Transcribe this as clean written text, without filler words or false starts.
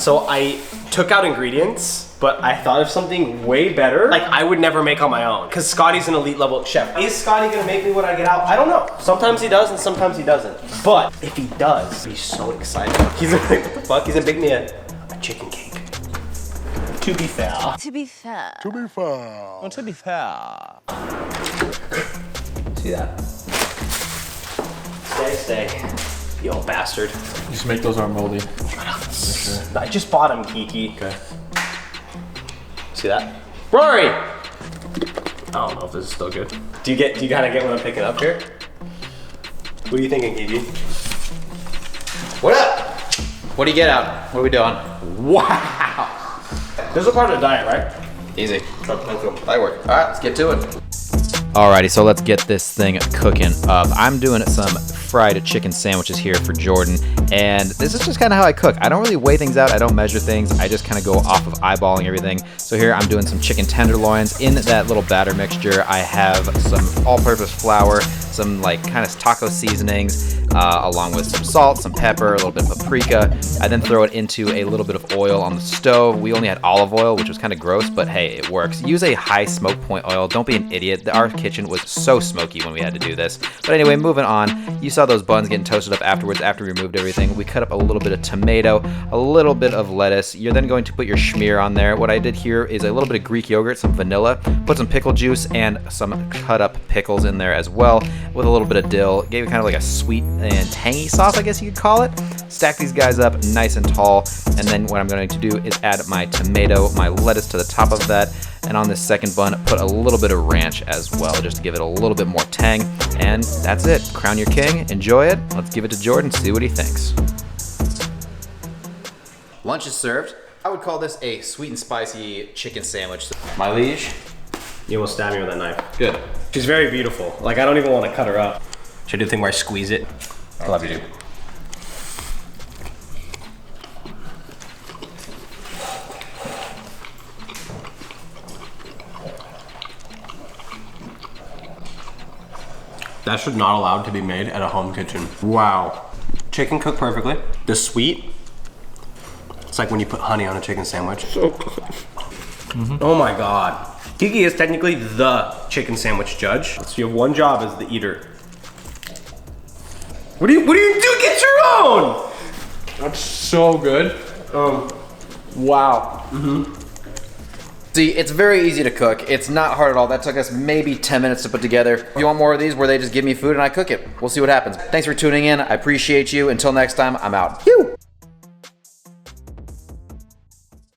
So I took out ingredients, but I thought of something way better. Like I would never make on my own, because Scotty's an elite level chef. Is Scotty gonna make me when I get out? I don't know. Sometimes he does and sometimes he doesn't. But if he does, I'll be so excited. He's gonna be like, what the fuck? He's gonna bake me a chicken cake. To be fair. To be fair. To be fair. Well, to be fair. See that? Stay. You old bastard. Just make those aren't moldy. I just bought him, Kiki. Okay. See that? Rory! I don't know if this is still good. Do you kind of get what I'm picking up here? What are you thinking, Kiki? What up? What do you get out? What are we doing? Wow! This is a part of the diet, right? Easy. Let's go. That work. All right, let's get to it. Alrighty, so let's get this thing cooking up. I'm doing some fried chicken sandwiches here for Jordan, and this is just kind of how I cook. I don't really weigh things out, I don't measure things, I just kind of go off of eyeballing everything. So here I'm doing some chicken tenderloins. In that little batter mixture, I have some all-purpose flour, some like kind of taco seasonings, along with some salt, some pepper, a little bit of paprika. I then throw it into a little bit of oil on the stove. We only had olive oil, which was kind of gross, but hey, it works. Use a high smoke point oil. Don't be an idiot. Our kitchen was so smoky when we had to do this. But anyway, moving on. You saw those buns getting toasted up afterwards after we removed everything. We cut up a little bit of tomato, a little bit of lettuce. You're then going to put your schmear on there. What I did here is a little bit of Greek yogurt, some vanilla, put some pickle juice and some cut up pickles in there as well, with a little bit of dill. Gave it kind of like a sweet and tangy sauce, I guess you could call it. Stack these guys up nice and tall, and then what I'm going to do is add my tomato, my lettuce to the top of that, and on this second bun, put a little bit of ranch as well, just to give it a little bit more tang, and that's it. Crown your king, enjoy it. Let's give it to Jordan, see what he thinks. Lunch is served. I would call this a sweet and spicy chicken sandwich. My liege. You almost stabbed me with that knife. Good. She's very beautiful. Like, I don't even want to cut her up. Should I do the thing where I squeeze it? I love you, dude. That should not allowed to be made at a home kitchen. Wow. Chicken cooked perfectly. The sweet, it's like when you put honey on a chicken sandwich. So good. Oh my God. Kiki is technically the chicken sandwich judge. So you have one job as the eater. What do you do? Get your own! That's so good. Wow. See, it's very easy to cook. It's not hard at all. That took us maybe 10 minutes to put together. If you want more of these where they just give me food and I cook it, we'll see what happens. Thanks for tuning in. I appreciate you. Until next time, I'm out. Phew!